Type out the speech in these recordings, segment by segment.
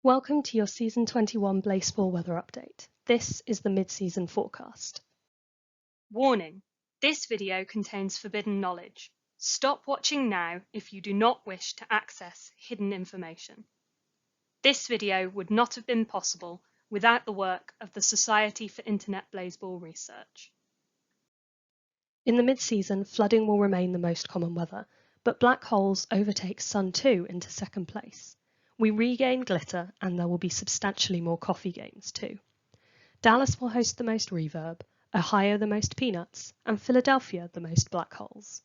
Welcome to your Season 21 Blaseball weather update. This is the mid-season forecast. Warning: this video contains forbidden knowledge. Stop watching now if you do not wish to access hidden information. This video would not have been possible without the work of the Society for Internet Blaseball Research. In the mid-season, flooding will remain the most common weather, but black holes overtake Sun 2 into second place. We regain glitter, and there will be substantially more coffee games too. Dallas will host the most reverb, Ohio the most peanuts, and Philadelphia the most black holes.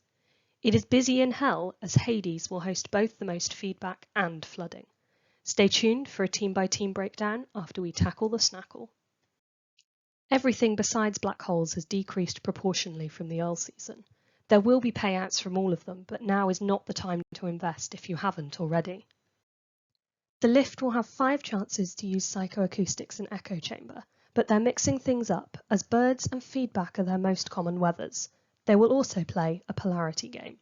It is busy in hell as Hades will host both the most feedback and flooding. Stay tuned for a team-by-team breakdown after we tackle the snackle. Everything besides black holes has decreased proportionally from the Earl season. There will be payouts from all of them, but now is not the time to invest if you haven't already. The lift will have 5 chances to use psychoacoustics and echo chamber, but they're mixing things up as birds and feedback are their most common weathers. They will also play a polarity game.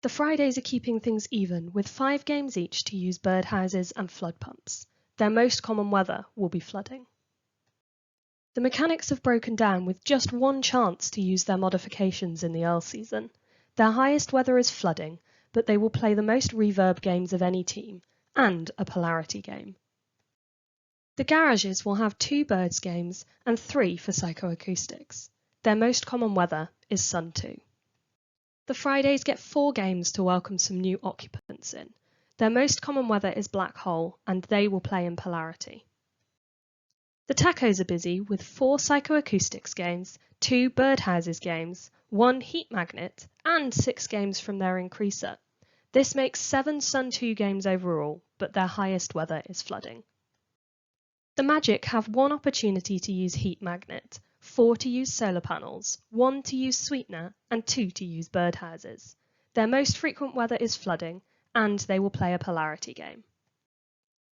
The Fridays are keeping things even with 5 games each to use birdhouses and flood pumps. Their most common weather will be flooding. The mechanics have broken down with just 1 chance to use their modifications in the Earl season. Their highest weather is flooding, but they will play the most reverb games of any team, and a polarity game. The garages will have 2 birds games and 3 for psychoacoustics. Their most common weather is Sun 2. The Fridays get 4 games to welcome some new occupants in. Their most common weather is black hole, and they will play in polarity. The tacos are busy with 4 psychoacoustics games, 2 birdhouses games, 1 heat magnet, and 6 games from their increaser. This makes 7 Sun 2 games overall, but their highest weather is flooding. The Magic have 1 opportunity to use heat magnet, 4 to use solar panels, 1 to use sweetener, and 2 to use birdhouses. Their most frequent weather is flooding, and they will play a polarity game.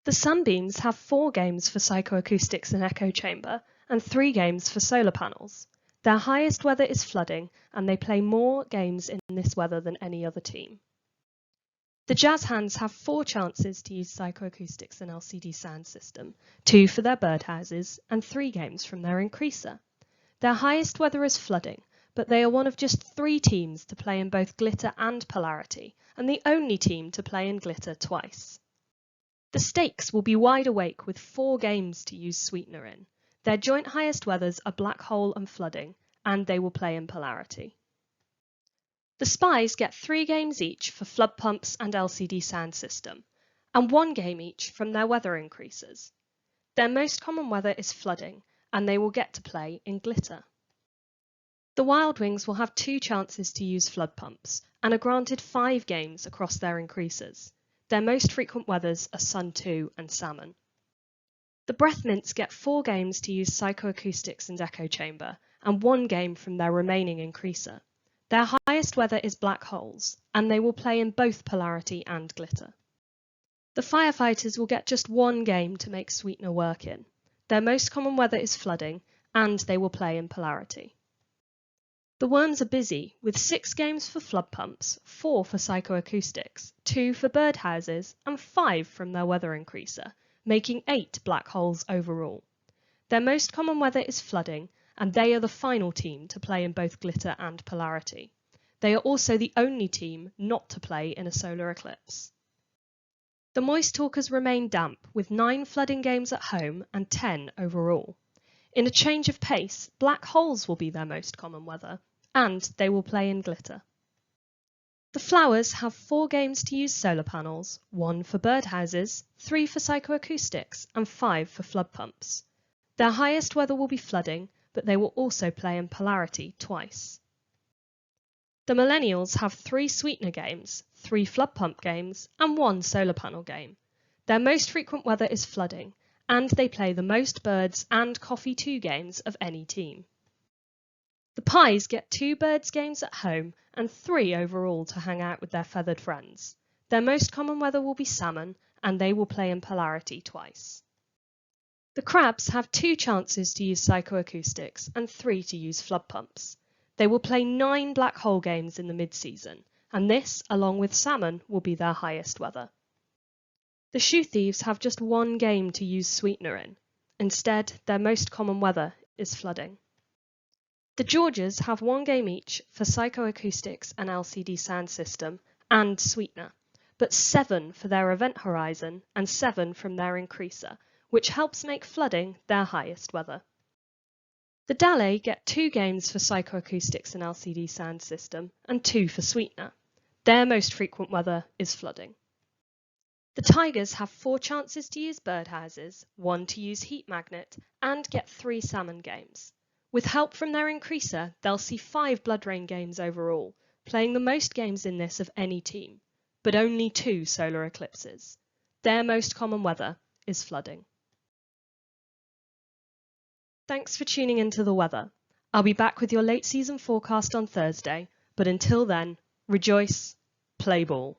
The Sunbeams have 4 games for psychoacoustics and echo chamber, and 3 games for solar panels. Their highest weather is flooding, and they play more games in this weather than any other team. The Jazz Hands have 4 chances to use psychoacoustics and LCD sound system, 2 for their birdhouses, and 3 games from their increaser. Their highest weather is flooding, but they are one of just 3 teams to play in both glitter and polarity, and the only team to play in glitter twice. The Stakes will be wide awake with 4 games to use sweetener in. Their joint highest weathers are black hole and flooding, and they will play in polarity. The Spies get 3 games each for flood pumps and LCD sound system, and 1 game each from their weather increasers. Their most common weather is flooding, and they will get to play in glitter. The Wild Wings will have 2 chances to use flood pumps, and are granted 5 games across their increasers. Their most frequent weathers are Sun 2 and Salmon. The Breath Mints get 4 games to use psychoacoustics and echo chamber, and 1 game from their remaining increaser. Their highest weather is black holes, and they will play in both polarity and glitter. The Firefighters will get just 1 game to make sweetener work in. Their most common weather is flooding, and they will play in polarity. The Worms are busy with 6 games for flood pumps, 4 for psychoacoustics, 2 for birdhouses, and 5 from their weather increaser, making 8 black holes overall. Their most common weather is flooding, and they are the final team to play in both glitter and polarity. They are also the only team not to play in a solar eclipse. The Moist Talkers remain damp with 9 flooding games at home and 10 overall. In a change of pace, black holes will be their most common weather, and they will play in glitter. The Flowers have 4 games to use solar panels, 1 for birdhouses, 3 for psychoacoustics, and 5 for flood pumps. Their highest weather will be flooding, but they will also play in polarity twice. The Millennials have 3 sweetener games, 3 flood pump games, and 1 solar panel game. Their most frequent weather is flooding, and they play the most birds and coffee 2 games of any team. The Pies get 2 birds games at home and 3 overall to hang out with their feathered friends. Their most common weather will be salmon, and they will play in polarity twice. The Crabs have 2 chances to use psychoacoustics and 3 to use flood pumps. They will play 9 black hole games in the mid-season, and this, along with salmon, will be their highest weather. The shoe thieves have just one game to use sweetener in. Instead, their most common weather is flooding. The Georges have one game each for psychoacoustics and LCD sound system and sweetener, but 7 for their event horizon and 7 from their increaser, which helps make flooding their highest weather. The Dalley get 2 games for psychoacoustics and LCD sound system and 2 for sweetener. Their most frequent weather is flooding. The Tigers have 4 chances to use birdhouses, 1 to use heat magnet, and get 3 salmon games. With help from their increaser, they'll see 5 blood rain games overall, playing the most games in this of any team, but only 2 solar eclipses. Their most common weather is flooding. Thanks for tuning into the weather. I'll be back with your late season forecast on Thursday, but until then, rejoice, play ball.